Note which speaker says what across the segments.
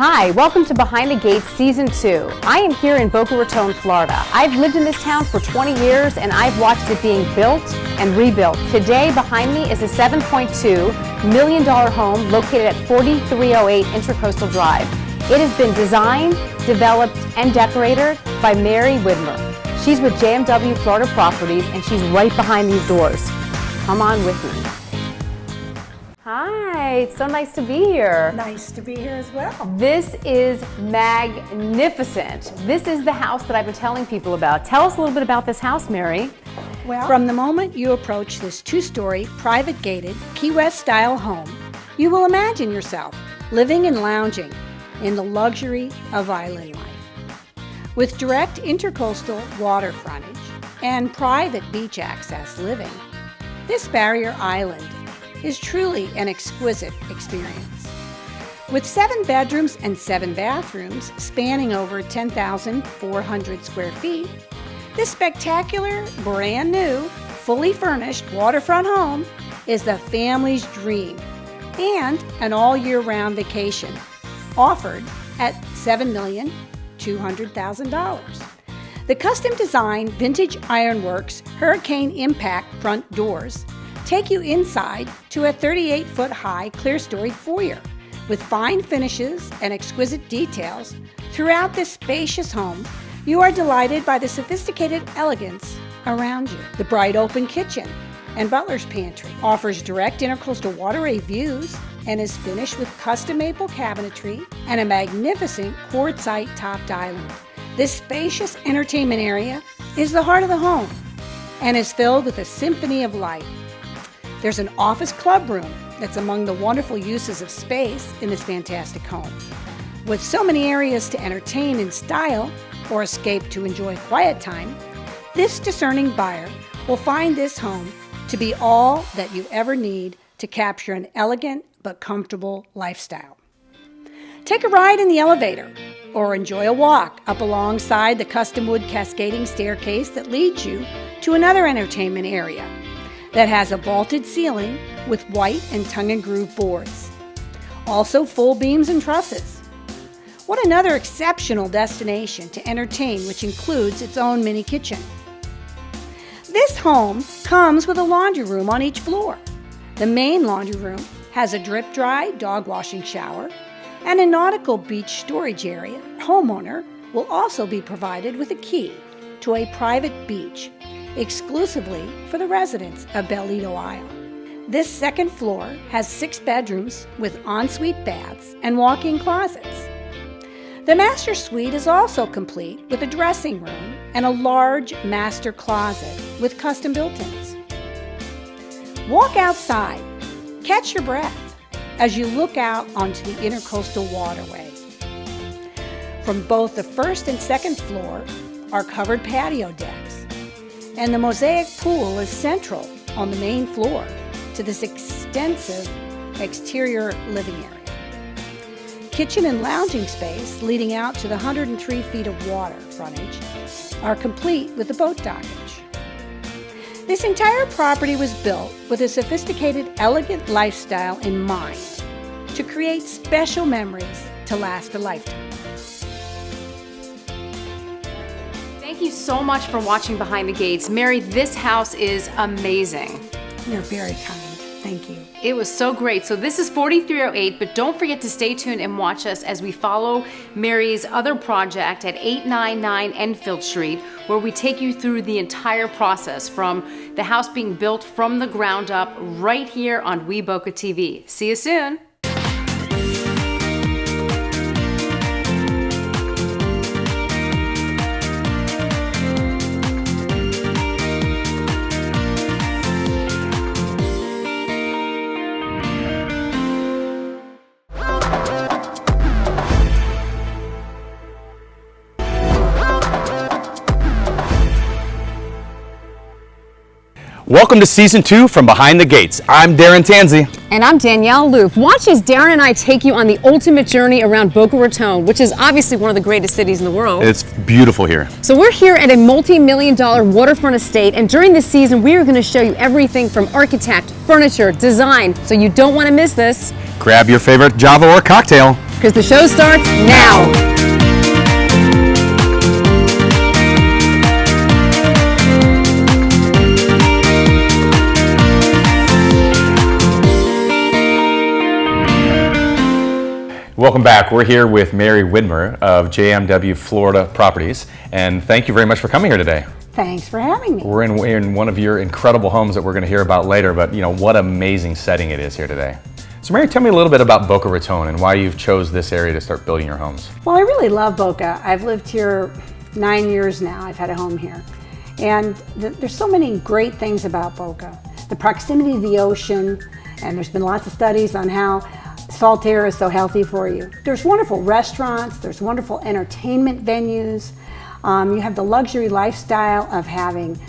Speaker 1: Hi, welcome to Behind the Gates Season 2. I am here in Boca Raton, Florida. I've lived in this town for 20 years and I've watched it being built and rebuilt. Today behind me is a $7.2 million home located at 4308 Intracoastal Drive. It has been designed, developed, and decorated by Mary Widmer. She's with JMW Florida Properties and she's right behind these doors. Come on with me. Hi, it's so nice to be here.
Speaker 2: Nice to be here as well.
Speaker 1: This is magnificent. This is the house that I've been telling people about. Tell us a little bit about this house, Mary.
Speaker 2: Well, from the moment you approach this two-story, private gated, Key West style home, you will imagine yourself living and lounging in the luxury of island life. With direct intercoastal water frontage and private beach access living, this barrier island is truly an exquisite experience. With 7 bedrooms and 7 bathrooms spanning over 10,400 square feet, this spectacular, brand new, fully furnished waterfront home is the family's dream and an all-year-round vacation offered at $7,200,000. The custom-designed vintage ironworks Hurricane Impact front doors take you inside to a 38-foot-high clear-storied foyer with fine finishes and exquisite details. Throughout this spacious home, you are delighted by the sophisticated elegance around you. The bright open kitchen and butler's pantry offers direct intercoastal waterway views and is finished with custom maple cabinetry and a magnificent quartzite topped island. This spacious entertainment area is the heart of the home and is filled with a symphony of light. There's an office club room that's among the wonderful uses of space in this fantastic home. With so many areas to entertain in style or escape to enjoy quiet time, this discerning buyer will find this home to be all that you ever need to capture an elegant but comfortable lifestyle. Take a ride in the elevator or enjoy a walk up alongside the custom wood cascading staircase that leads you to another entertainment area that has a vaulted ceiling with white and tongue and groove boards. Also full beams and trusses. What another exceptional destination to entertain, which includes its own mini kitchen. This home comes with a laundry room on each floor. The main laundry room has a drip dry dog washing shower and a nautical beach storage area. Homeowner will also be provided with a key to a private beach exclusively for the residents of Bellito Isle. This second floor has 6 bedrooms with ensuite baths and walk-in closets. The master suite is also complete with a dressing room and a large master closet with custom built-ins. Walk outside, catch your breath as you look out onto the intercoastal waterway. From both the first and second floor are covered patio decks, and the mosaic pool is central on the main floor to this extensive exterior living area. Kitchen and lounging space leading out to the 103 feet of water frontage are complete with a boat dockage. This entire property was built with a sophisticated, elegant lifestyle in mind to create special memories to last a lifetime.
Speaker 1: Thank you so much for watching Behind the Gates. Mary, this house is amazing.
Speaker 2: You're very kind. Thank you.
Speaker 1: It was so great. So this is 4308, but don't forget to stay tuned and watch us as we follow Mary's other project at 899 Enfield Street, where we take you through the entire process from the house being built from the ground up right here on WeBocaTV. See you soon.
Speaker 3: Welcome to Season 2 from Behind the Gates. I'm Darin Tansey.
Speaker 1: And I'm Danielle Aloof. Watch as Darin and I take you on the ultimate journey around Boca Raton, which is obviously one of the greatest cities in the world.
Speaker 3: It's beautiful here.
Speaker 1: So we're here at a multi-million-dollar waterfront estate, and during this season we are going to show you everything from architect, furniture, design, so you don't want to miss this.
Speaker 3: Grab your favorite Java or cocktail.
Speaker 1: because the show starts now.
Speaker 3: Welcome back. We're here with Mary Widmer of JMW Florida Properties, and thank you very much for coming here today.
Speaker 2: Thanks for having me.
Speaker 3: We're in one of your incredible homes that we're going to hear about later, but you know what amazing setting it is here today. So Mary, tell me a little bit about Boca Raton and why you've chose this area to start building your homes.
Speaker 2: Well, I really love Boca. I've lived here 9 years now. I've had a home here. And there's so many great things about Boca. The proximity to the ocean, and there's been lots of studies on how salt air is so healthy for you. There's wonderful restaurants, there's wonderful entertainment venues. You have the luxury lifestyle of having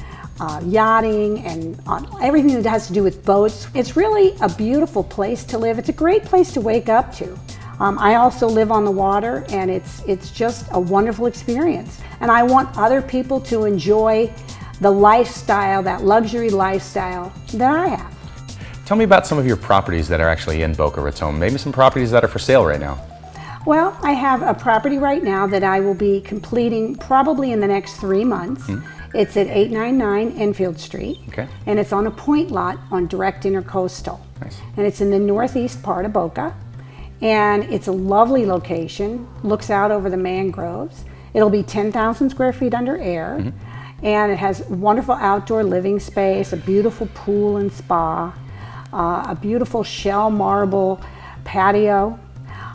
Speaker 2: yachting and everything that has to do with boats. It's really a beautiful place to live. It's a great place to wake up to. I also live on the water, and it's just a wonderful experience. And I want other people to enjoy the lifestyle, that luxury lifestyle that I have.
Speaker 3: Tell me about some of your properties that are actually in Boca Raton, maybe some properties that are for sale right now.
Speaker 2: Well, I have a property right now that I will be completing probably in the next 3 months. It's at 899 Enfield Street, and it's on a point lot on direct Intercoastal.
Speaker 3: Nice.
Speaker 2: And it's in the northeast part of Boca, and it's a lovely location, looks out over the mangroves. It'll be 10,000 square feet under air, and it has wonderful outdoor living space, a beautiful pool and spa, a beautiful shell marble patio.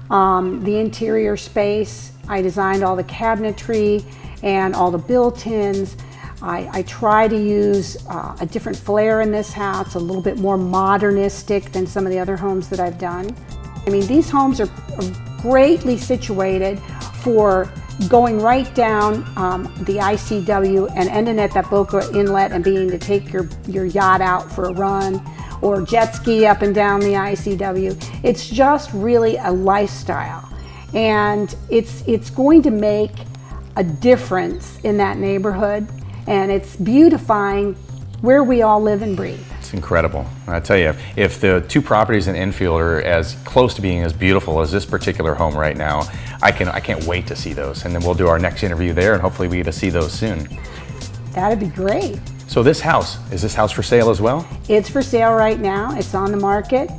Speaker 2: The interior space, I designed all the cabinetry and all the built-ins. I try to use a different flair in this house, a little bit more modernistic than some of the other homes that I've done. I mean, these homes are greatly situated for going right down the ICW and ending at that Boca Inlet and being to take your yacht out for a run, or jet ski up and down the ICW. It's just really a lifestyle, and it's going to make a difference in that neighborhood, and it's beautifying where we all live and breathe.
Speaker 3: It's incredible. I tell you, if the two properties in Enfield are as close to being as beautiful as this particular home right now, I can't wait to see those, and then we'll do our next interview there, and hopefully we get to see those soon.
Speaker 2: That'd be great.
Speaker 3: So is this house for sale as well?
Speaker 2: It's for sale right now. It's on the market.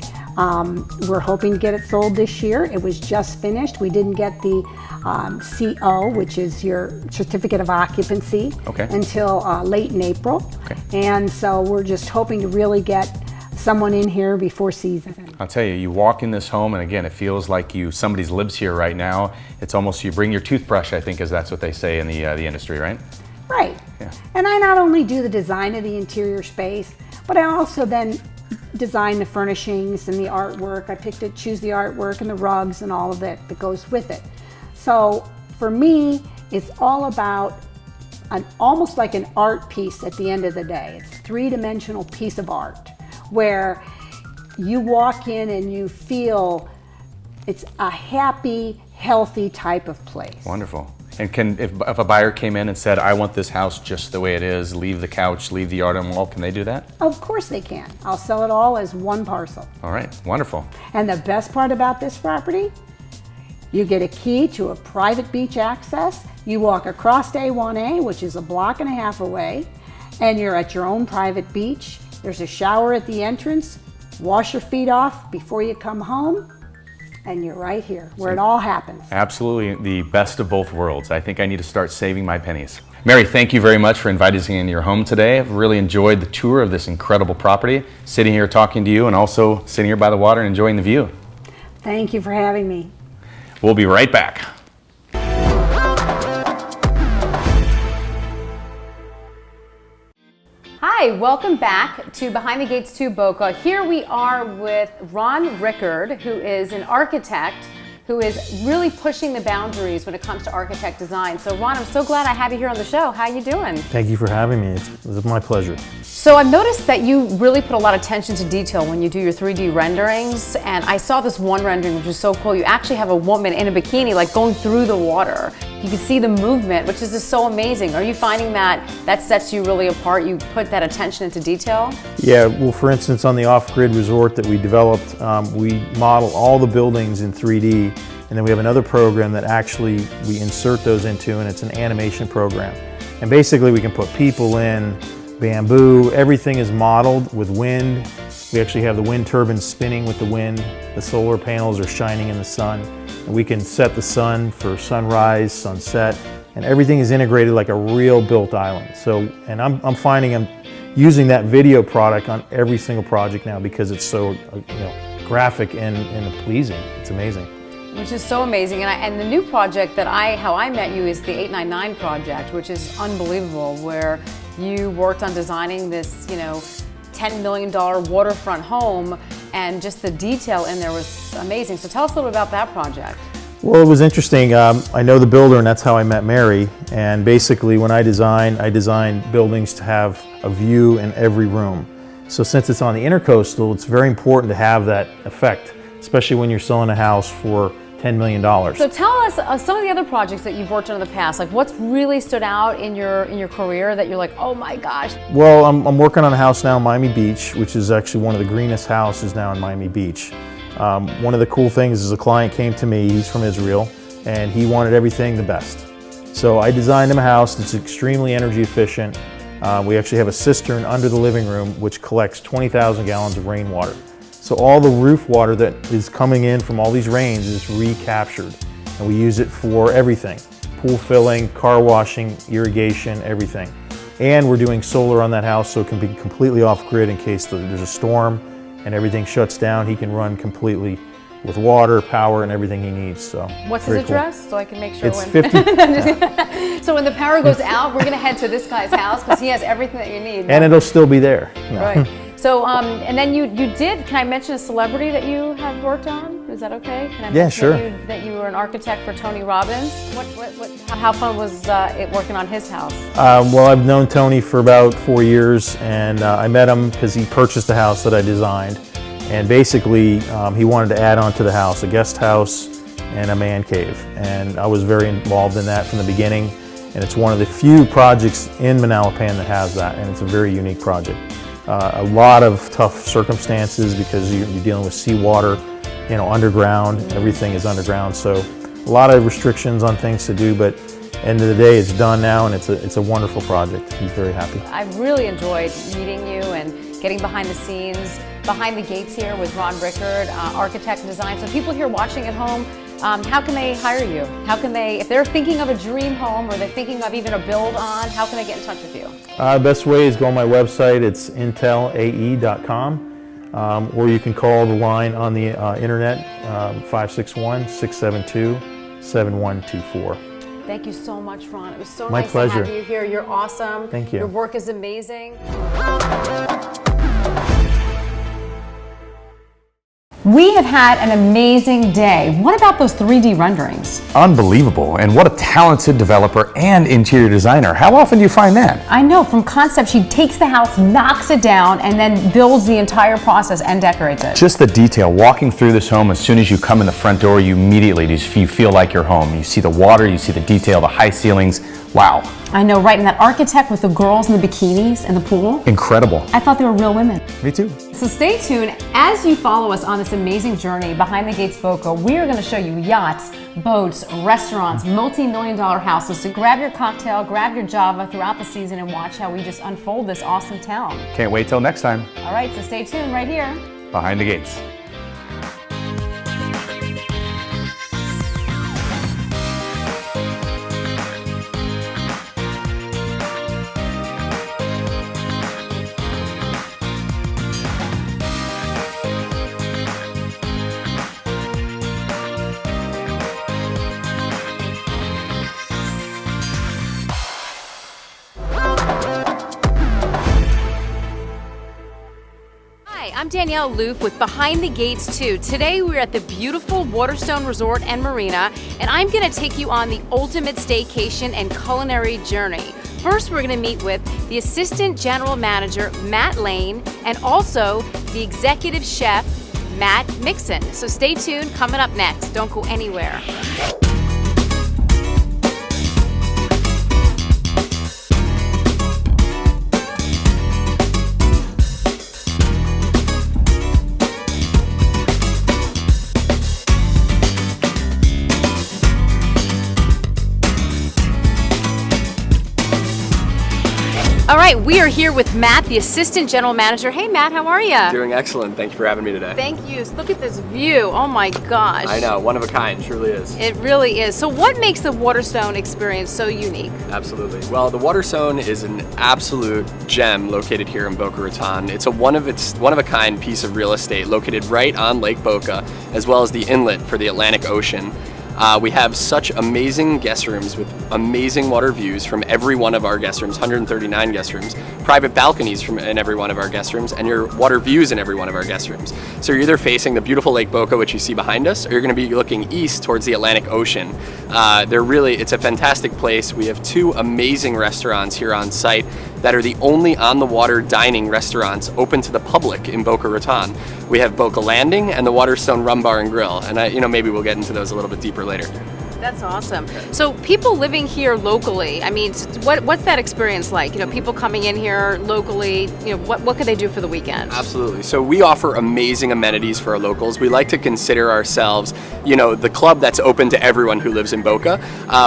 Speaker 2: We're hoping to get it sold this year. It was just finished. We didn't get the CO, which is your certificate of occupancy, until late in April. And so we're just hoping to really get someone in here before season.
Speaker 3: I'll tell you, you walk in this home and again, it feels like somebody lives here right now. It's almost, you bring your toothbrush, I think, that's what they say in the industry, right?
Speaker 2: Right.
Speaker 3: Yeah.
Speaker 2: And I not only do the design of the interior space, but I also then design the furnishings and the artwork. I choose the artwork and the rugs and all of it that goes with it. So for me, it's all about almost like an art piece at the end of the day. It's a three-dimensional piece of art where you walk in and you feel it's a happy, healthy type of place.
Speaker 3: Wonderful. And if a buyer came in and said, I want this house just the way it is, leave the couch, leave the art on the wall, can they do that?
Speaker 2: Of course they can. I'll sell it all as one parcel.
Speaker 3: All right, wonderful.
Speaker 2: And the best part about this property, you get a key to a private beach access. You walk across A1A, which is a block and a half away, and you're at your own private beach. There's a shower at the entrance. Wash your feet off before you come home. And you're right here, where it all happens. Absolutely
Speaker 3: the best of both worlds. I think I need to start saving my pennies. Mary, thank you very much for inviting us into your home today. I've really enjoyed the tour of this incredible property, sitting here talking to you and also sitting here by the water and enjoying the view.
Speaker 2: Thank you for having me.
Speaker 3: We'll be right back.
Speaker 1: Hi, welcome back to Behind the Gates to Boca. Here we are with Ron Rickard, who is an architect who is really pushing the boundaries when it comes to architect design. So Ron, I'm so glad I have you here on the show. How you doing?
Speaker 4: Thank you for having me. It's my pleasure.
Speaker 1: So I've noticed that you really put a lot of attention to detail when you do your 3D renderings, and I saw this one rendering which was so cool. You actually have a woman in a bikini like going through the water. You can see the movement, which is just so amazing. Are you finding that sets you really apart? You put that attention into detail?
Speaker 4: Yeah, well, for instance, on the off-grid resort that we developed, we model all the buildings in 3D And then we have another program that actually we insert those into, and it's an animation program. And basically we can put people in, bamboo, everything is modeled with wind. We actually have the wind turbines spinning with the wind. The solar panels are shining in the sun. And we can set the sun for sunrise, sunset, and everything is integrated like a real built island. So, and I'm finding I'm using that video product on every single project now because it's so graphic and pleasing. It's amazing.
Speaker 1: Which is so amazing, and the new project that how I met you is the 899 project, which is unbelievable, where you worked on designing this, $10 million waterfront home, and just the detail in there was amazing. So tell us a little bit about that project.
Speaker 4: Well, it was interesting. I know the builder, and that's how I met Mary. And basically, when I design buildings to have a view in every room. So since it's on the Intercoastal, it's very important to have that effect, especially when you're selling a house for $10 million.
Speaker 1: So tell us some of the other projects that you've worked on in the past. Like, what's really stood out in your career that you're like, oh my gosh?
Speaker 4: Well, I'm working on a house now in Miami Beach, which is actually one of the greenest houses now in Miami Beach. One of the cool things is a client came to me, he's from Israel, and he wanted everything the best. So I designed him a house that's extremely energy efficient. We actually have a cistern under the living room which collects 20,000 gallons of rainwater. So all the roof water that is coming in from all these rains is recaptured, and we use it for everything. Pool filling, car washing, irrigation, everything. And we're doing solar on that house so it can be completely off grid in case there's a storm and everything shuts down. He can run completely with water, power, and everything he needs. So
Speaker 1: what's his address, so I can make sure?
Speaker 4: It's 50.
Speaker 1: So when the power goes out, we're gonna head to this guy's house because he has everything that you need.
Speaker 4: And it'll still be there.
Speaker 1: Right. So, and then you did, can I mention a celebrity that you have worked on? Is that okay? Can I mention
Speaker 4: sure.
Speaker 1: that you were an architect for Tony Robbins? How fun was it working on his house?
Speaker 4: Well, I've known Tony for about 4 years, and I met him because he purchased a house that I designed. And basically, he wanted to add on to the house, a guest house and a man cave. And I was very involved in that from the beginning. And it's one of the few projects in Manalapan that has that, and it's a very unique project. A lot of tough circumstances because you're dealing with seawater, underground. Everything is underground, so a lot of restrictions on things to do. But end of the day, it's done now, and it's a wonderful project. He's very happy.
Speaker 1: I've really enjoyed meeting you and getting behind the scenes, behind the gates here with Ron Rickard, architect and design. So people here watching at home, how can they hire you? How can they, if they're thinking of a dream home or they're thinking of even a build on, how can they get in touch with you?
Speaker 4: Best way is go on my website. It's intelae.com, or you can call the line on the internet, 561-672-7124.
Speaker 1: Thank you so much, Ron. It was so
Speaker 4: My
Speaker 1: nice
Speaker 4: pleasure.
Speaker 1: to have you here. You're awesome.
Speaker 4: Thank you.
Speaker 1: Your work is amazing. We have had an amazing day. What about those 3D renderings?
Speaker 3: Unbelievable. And what a talented developer and interior designer. How often do you find that?
Speaker 1: I know, from concept, she takes the house, knocks it down, and then builds the entire process and decorates it.
Speaker 3: Just the detail. Walking through this home, as soon as you come in the front door, you immediately you feel like you're home. You see the water, you see the detail, the high ceilings. Wow.
Speaker 1: I know, right? And that architect with the girls in the bikinis and the pool.
Speaker 3: Incredible.
Speaker 1: I thought they were real women.
Speaker 3: Me too.
Speaker 1: So stay tuned as you follow us on this amazing journey behind the gates Boca. We are going to show you yachts, boats, restaurants, multi-million-dollar houses. So grab your cocktail, grab your Java throughout the season and watch how we just unfold this awesome town.
Speaker 3: Can't wait till next time.
Speaker 1: All right, so stay tuned right here.
Speaker 3: Behind the Gates.
Speaker 1: I'm Danielle Aloof with Behind the Gates 2. Today we're at the beautiful Waterstone Resort and Marina, and I'm going to take you on the ultimate staycation and culinary journey. First, we're going to meet with the Assistant General Manager, Matt Lane, and also the Executive Chef, Matt Mixon. So stay tuned, coming up next. Don't go anywhere. right, we are here with Matt, the Assistant General Manager. Hey Matt, how are you?
Speaker 5: Doing excellent. Thank you for having me today.
Speaker 1: Thank you. Look at this view. Oh my gosh.
Speaker 5: I know, one of a kind, truly is.
Speaker 1: It really is. So what makes the Waterstone experience so unique?
Speaker 5: Absolutely. Well, the Waterstone is an absolute gem located here in Boca Raton. It's a one of a kind piece of real estate located right on Lake Boca, as well as the inlet for the Atlantic Ocean. We have such amazing guest rooms with amazing water views from every one of our guest rooms, 139 guest rooms, private balconies in every one of our guest rooms, and your water views in every one of our guest rooms. So you're either facing the beautiful Lake Boca, which you see behind us, or you're going to be looking east towards the Atlantic Ocean. It's a fantastic place. We have two amazing restaurants here on site that are the only on-the-water dining restaurants open to the public in Boca Raton. We have Boca Landing and the Waterstone Rum Bar and Grill, and maybe we'll get into those a little bit deeper later.
Speaker 1: That's awesome. So people living here locally, I mean, what's that experience like? You know, people coming in here locally, you know, what could they do for the weekend?
Speaker 5: Absolutely. So we offer amazing amenities for our locals. We like to consider ourselves, you know, the club that's open to everyone who lives in Boca.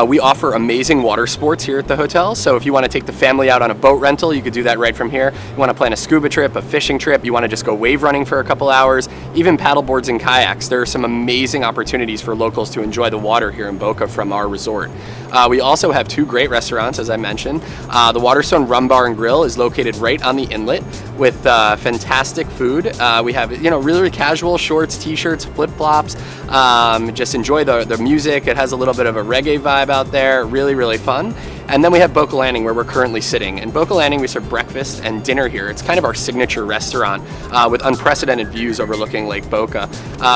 Speaker 5: We offer amazing water sports here at the hotel. So if you want to take the family out on a boat rental, you could do that right from here. You want to plan a scuba trip, a fishing trip, you want to just go wave running for a couple hours, even paddle boards and kayaks. There are some amazing opportunities for locals to enjoy the water here in Boca from our resort. We also have two great restaurants, as I mentioned. The Waterstone Rum Bar and Grill is located right on the inlet with fantastic food. We have, you know, really casual shorts, t-shirts, flip-flops. Just enjoy the music. It has a little bit of a reggae vibe out there. Really, really fun. And then we have Boca Landing, where we're currently sitting. In Boca Landing, we serve breakfast and dinner here. It's kind of our signature restaurant with unprecedented views overlooking Lake Boca.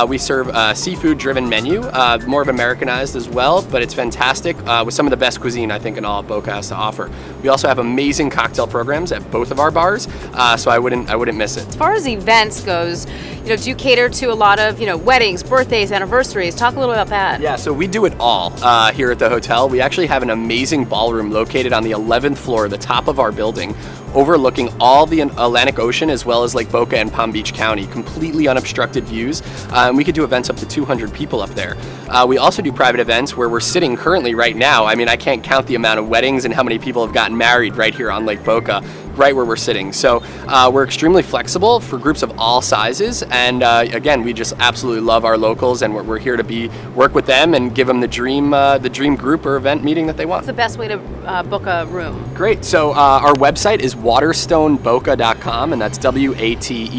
Speaker 5: We serve a seafood-driven menu, more of Americanized as well, but it's fantastic with some of the best cuisine I think in all of Boca has to offer. We also have amazing cocktail programs at both of our bars, so I wouldn't miss it.
Speaker 1: As far as events goes, you know, do you cater to a lot of, you know, weddings, birthdays, anniversaries? Talk a little about that.
Speaker 5: Yeah, so we do it all here at the hotel. We actually have an amazing ballroom located on the 11th floor, the top of our building, overlooking all the Atlantic Ocean as well as Lake Boca and Palm Beach County, completely unobstructed views. And we could do events up to 200 people up there. We also do private events where we're sitting currently right now. I mean, I can't count the amount of weddings and how many people have gotten married right here on Lake Boca, right where we're sitting. So we're extremely flexible for groups of all sizes. And again, we just absolutely love our locals, and we're here to work with them and give them the dream group or event meeting that they want.
Speaker 1: What's the best way to book a room?
Speaker 5: Great. So our website is waterstoneboca.com, and that's WATERSTONE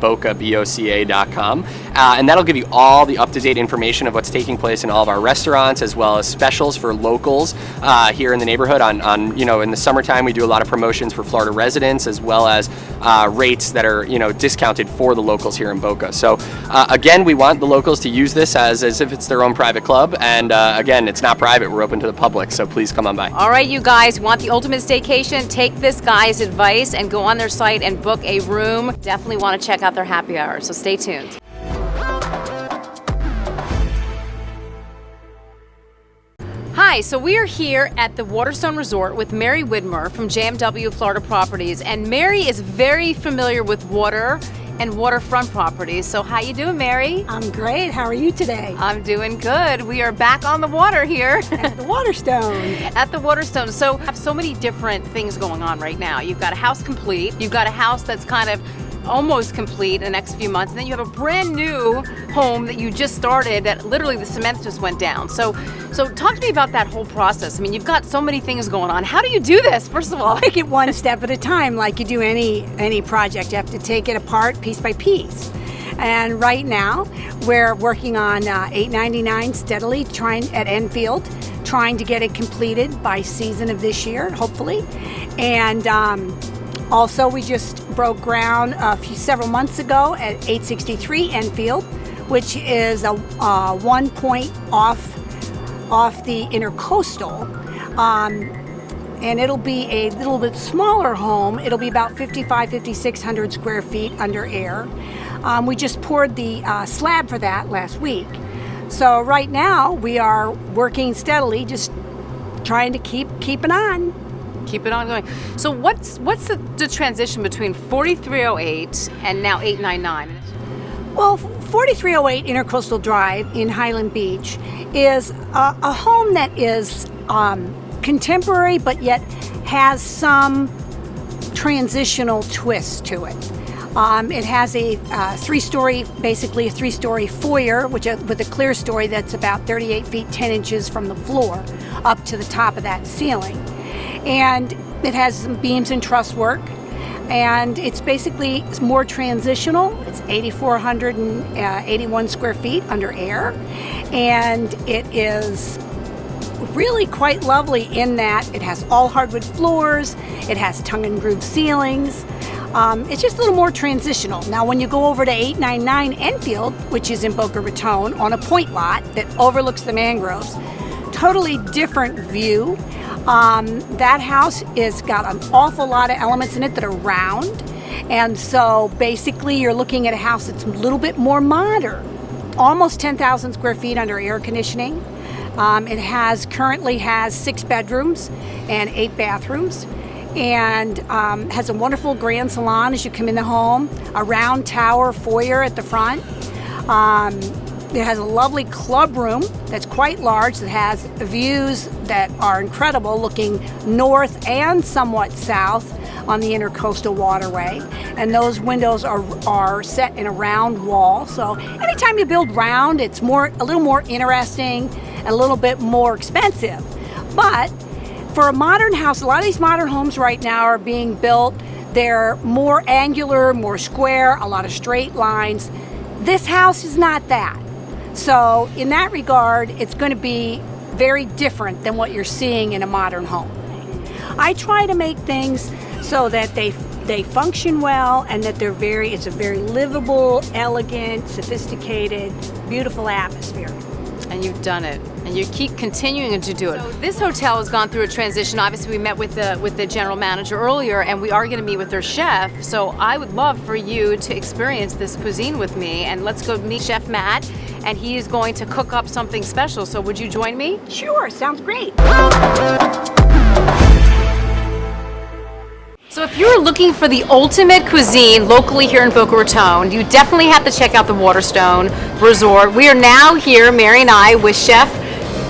Speaker 5: Boca BOCA.com. And that'll give you all the up-to-date information of what's taking place in all of our restaurants, as well as specials for locals here in the neighborhood. On you know, in the summertime, we do a lot of promotions for Florida residents, as well as rates that are, you know, discounted for the locals here in Boca. So again, we want the locals to use this as if it's their own private club. And again, it's not private. We're open to the public. So please come on by.
Speaker 1: All right, you guys want the ultimate staycation? Take this guy's advice and go on their site and book a room. Definitely want to check out their happy hour. So stay tuned. Hi, so we are here at the Waterstone Resort with Mary Widmer from JMW Florida Properties, and Mary is very familiar with water and waterfront properties. So how you doing, Mary?
Speaker 2: I'm great. How are you today?
Speaker 1: I'm doing good. We are back on the water here.
Speaker 2: At the Waterstone.
Speaker 1: At the Waterstone. So we have so many different things going on right now. You've got a house complete. You've got a house that's kind of almost complete in the next few months. And then you have a brand new home that you just started that literally the cement just went down. So talk to me about that whole process. I mean, you've got so many things going on. How do you do this, first of all?
Speaker 2: Take it one step at a time, like you do any project. You have to take it apart piece by piece. And right now, we're working on 899 steadily, at Enfield, trying to get it completed by season of this year, hopefully. And also, we just broke ground several months ago at 863 Enfield, which is a 1 point off the Intercoastal. And it'll be a little bit smaller home. It'll be about 5,600 square feet under air. We just poured the slab for that last week. So right now, we are working steadily, just trying to keep it on.
Speaker 1: Keep it on going. So what's the transition between 4308 and now 899?
Speaker 2: Well, 4308 Intercoastal Drive in Highland Beach is a home that is contemporary, but yet has some transitional twist to it. It has a basically a three-story foyer, with a clear story that's about 38 feet 10 inches from the floor up to the top of that ceiling. And it has some beams and truss work. And it's more transitional. It's 8,481 square feet under air. And it is really quite lovely in that it has all hardwood floors, it has tongue and groove ceilings. It's just a little more transitional. Now when you go over to 899 Enfield, which is in Boca Raton, on a point lot that overlooks the mangroves, totally different view. That house has got an awful lot of elements in it that are round, and so basically you're looking at a house that's a little bit more modern. Almost 10,000 square feet under air conditioning. It currently has 6 bedrooms and 8 bathrooms, and has a wonderful grand salon as you come in the home, a round tower foyer at the front. It has a lovely club room that's quite large, that has views that are incredible, looking north and somewhat south on the Intercoastal Waterway. And those windows are set in a round wall. So anytime you build round, it's a little more interesting and a little bit more expensive. But for a modern house, a lot of these modern homes right now are being built, they're more angular, more square, a lot of straight lines. This house is not that. So in that regard, it's going to be very different than what you're seeing in a modern home. I try to make things so that they function well, and that it's a very livable, elegant, sophisticated, beautiful atmosphere.
Speaker 1: And you've done it, and you keep continuing to do it. So this hotel has gone through a transition. Obviously, we met with the general manager earlier, and we are going to meet with their chef. So I would love for you to experience this cuisine with me, and let's go meet Chef Matt, and he is going to cook up something special. So would you join me?
Speaker 2: Sure, sounds great.
Speaker 1: So if you're looking for the ultimate cuisine locally here in Boca Raton, you definitely have to check out the Waterstone Resort. We are now here, Mary and I, with Chef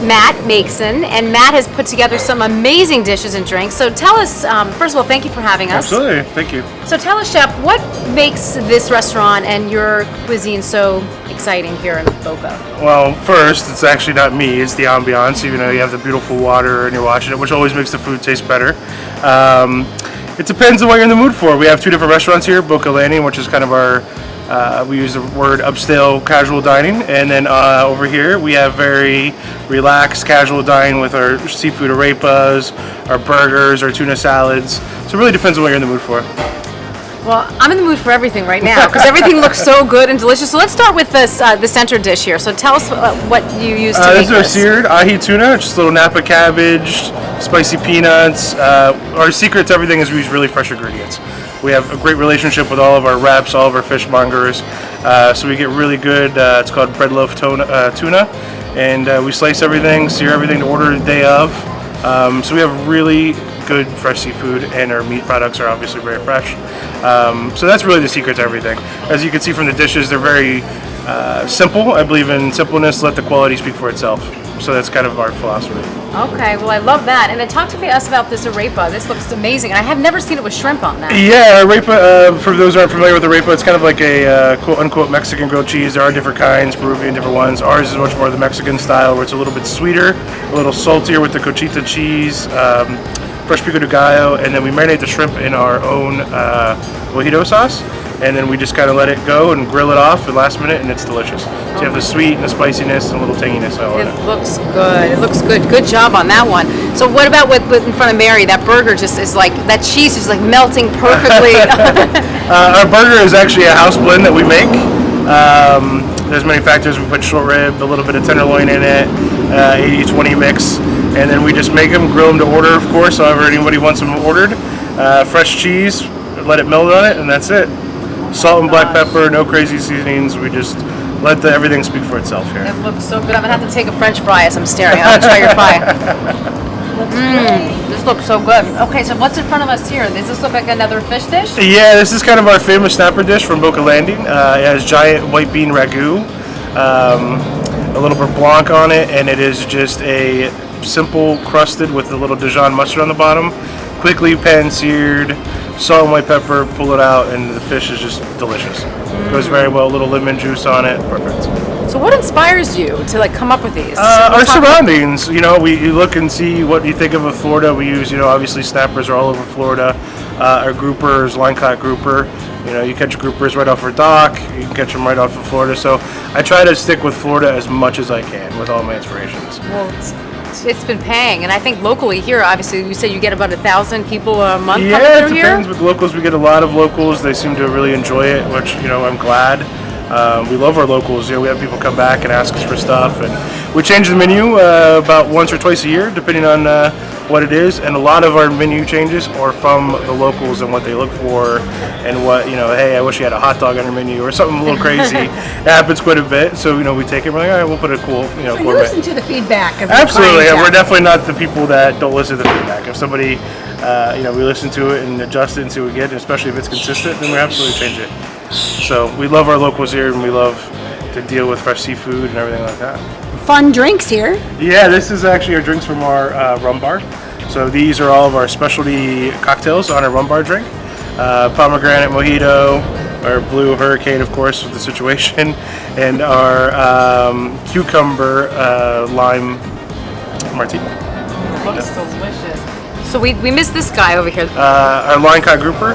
Speaker 1: Matt Makeson, and Matt has put together some amazing dishes and drinks. So tell us, first of all, thank you for having us.
Speaker 6: Absolutely, thank you.
Speaker 1: So tell us, Chef, what makes this restaurant and your cuisine so exciting here in Boca?
Speaker 6: Well, first, it's actually not me, it's the ambiance. You know, you have the beautiful water and you're watching it, which always makes the food taste better. It depends on what you're in the mood for. We have 2 different restaurants here, Boca Raton, which is kind of our, we use the word upscale casual dining, and then over here we have very relaxed casual dining with our seafood arepas, our burgers, our tuna salads. So it really depends on what you're in the mood for.
Speaker 1: Well, I'm in the mood for everything right now because everything looks so good and delicious. So let's start with this, the center dish here. So tell us what you use to make
Speaker 6: this. This is our
Speaker 1: this.
Speaker 6: seared ahi tuna, just a little Napa cabbage, spicy peanuts. Our secret to everything is we use really fresh ingredients. We have a great relationship with all of our reps, all of our fishmongers. So we get really good, it's called bread loaf tuna. And we slice everything, sear everything to order the day of. So we have really good fresh seafood, and our meat products are obviously very fresh. So that's really the secret to everything. As you can see from the dishes, they're very simple. I believe in simpleness, let the quality speak for itself. So that's kind of our philosophy.
Speaker 1: Okay, well I love that. And then talk to us about this arepa. This looks amazing. I have never seen it with shrimp on that.
Speaker 6: Yeah, arepa, for those who aren't familiar with arepa, it's kind of like a quote-unquote Mexican grilled cheese. There are different kinds, Peruvian, different ones. Ours is much more the Mexican style, where it's a little bit sweeter, a little saltier with the cochita cheese, fresh pico de gallo, and then we marinate the shrimp in our own mojito sauce, and then we just kind of let it go and grill it off at the last minute, and it's delicious. So you have the sweet and the spiciness and a little tanginess.
Speaker 1: It looks good. It looks good. Good job on that one. So what about with in front of Mary? That burger just is like, that cheese is like melting perfectly.
Speaker 6: Our burger is actually a house blend that we make. There's many factors. We put short rib, a little bit of tenderloin in it, 80-20 mix, and then we just make them, grill them to order, of course, however anybody wants them ordered. Fresh cheese, let it melt on it, and that's it. Salt and black pepper, no crazy seasonings. We just let everything speak for itself here.
Speaker 1: It looks so good. I'm gonna have to take a French fry as I'm staring. I'll try your fry. This looks so good. Okay, so what's in front of us here? Does this look like another fish dish?
Speaker 6: Yeah, this is kind of our famous snapper dish from Boca Landing. It has giant white bean ragu, a little bit blanc on it, and it is just a simple crusted with a little Dijon mustard on the bottom. Quickly pan-seared, salt and white pepper, pull it out, and the fish is just delicious. Goes very well, a little lemon juice on it, perfect.
Speaker 1: So what inspires you to like come up with these?
Speaker 6: Our surroundings, you know, you look and see what you think of Florida. We use, you know, obviously snappers are all over Florida. Our groupers, line caught grouper, you know, you catch groupers right off our dock, you can catch them right off of Florida. So I try to stick with Florida as much as I can with all my inspirations.
Speaker 1: Well, it's been paying, and I think locally here, obviously, you said you get about 1,000 people a month coming through here?
Speaker 6: Yeah, it depends. With locals, we get a lot of locals. They seem to really enjoy it, which, you know, I'm glad. We love our locals. You know, we have people come back and ask us for stuff, and we change the menu about once or twice a year, depending on what it is. And a lot of our menu changes are from the locals and what they look for, and what, you know, hey, I wish you had a hot dog on your menu or something a little crazy. It happens quite a bit. So, you know, we take it. We're like, all right, we'll put a cool, you know,
Speaker 2: So you
Speaker 6: gourmet.
Speaker 2: listen to the feedback of the
Speaker 6: Absolutely, and
Speaker 2: clientele.
Speaker 6: we're definitely not the people that don't listen to the feedback. If somebody, you know, we listen to it and adjust it and see what we get, and especially if it's consistent, then we absolutely change it. So we love our locals here, and we love to deal with fresh seafood and everything like that.
Speaker 2: Fun drinks here.
Speaker 6: Yeah, this is actually our drinks from our rum bar. So these are all of our specialty cocktails on our rum bar drink. Pomegranate mojito, our blue hurricane, of course, with the situation, and our cucumber lime martini.
Speaker 1: Looks delicious. So we missed this guy over here.
Speaker 6: Our line cut grouper,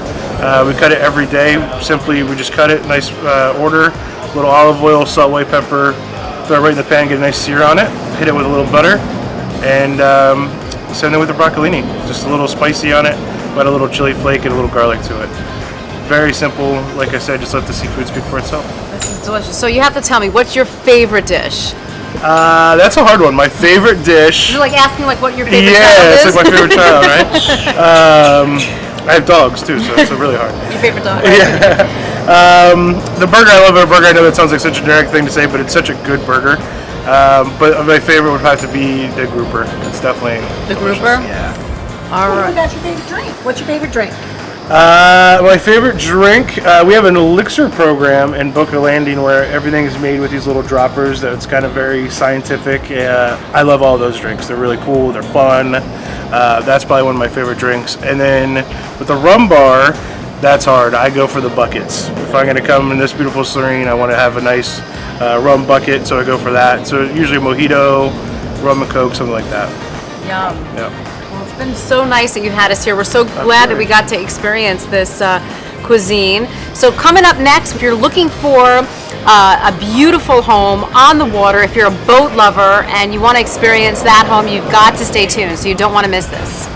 Speaker 6: we cut it every day. Simply, we just cut it, nice order, little olive oil, salt, white pepper, throw it right in the pan, get a nice sear on it, hit it with a little butter, and send it with the broccolini. Just a little spicy on it, but a little chili flake and a little garlic to it. Very simple. Like I said, just let the seafood speak for itself.
Speaker 1: This is delicious. So you have to tell me, what's your favorite dish?
Speaker 6: That's a hard one. My favorite dish.
Speaker 1: You're like asking like what your favorite
Speaker 6: Yeah,
Speaker 1: child
Speaker 6: it's
Speaker 1: is?
Speaker 6: like my favorite child, right? I have dogs too, so it's really hard.
Speaker 1: Your favorite dog?
Speaker 6: The burger, I love our burger. I know that sounds like such a generic thing to say, but it's such a good burger. But my favorite would have to be the grouper. It's definitely
Speaker 1: The
Speaker 6: delicious.
Speaker 1: grouper?
Speaker 6: Yeah.
Speaker 1: All
Speaker 2: What
Speaker 1: right.
Speaker 2: about your favorite drink? What's your favorite drink?
Speaker 6: My favorite drink, we have an elixir program in Boca Landing where everything is made with these little droppers. That's kind of very scientific. I love all those drinks. They're really cool. They're fun. That's probably one of my favorite drinks. And then with the rum bar, that's hard. I go for the buckets. If I'm going to come in this beautiful serene, I want to have a nice rum bucket, so I go for that. So usually mojito, rum and coke, something like that.
Speaker 1: Yum.
Speaker 6: Yeah.
Speaker 1: Well, it's been so nice that you had us here. We're so glad that we got to experience this cuisine. So coming up next, if you're looking for a beautiful home on the water, if you're a boat lover and you want to experience that home, you've got to stay tuned. So you don't want to miss this.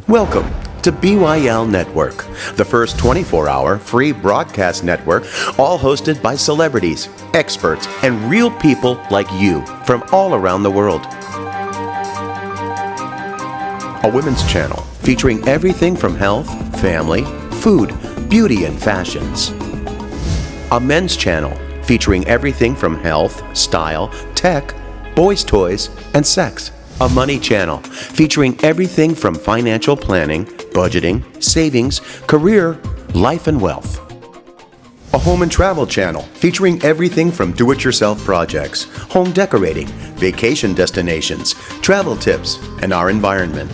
Speaker 7: Welcome to BYL Network, the first 24-hour free broadcast network, all hosted by celebrities, experts, and real people like you from all around the world. A women's channel featuring everything from health, family, food, beauty, and fashions. A men's channel featuring everything from health, style, tech, boys' toys, and sex. A money channel featuring everything from financial planning, budgeting, savings, career, life, and wealth. A home and travel channel featuring everything from do-it-yourself projects, home decorating, vacation destinations, travel tips, and our environment.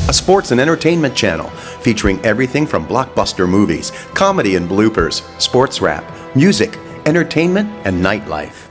Speaker 7: A sports and entertainment channel featuring everything from blockbuster movies, comedy and bloopers, sports rap, music, entertainment, and nightlife.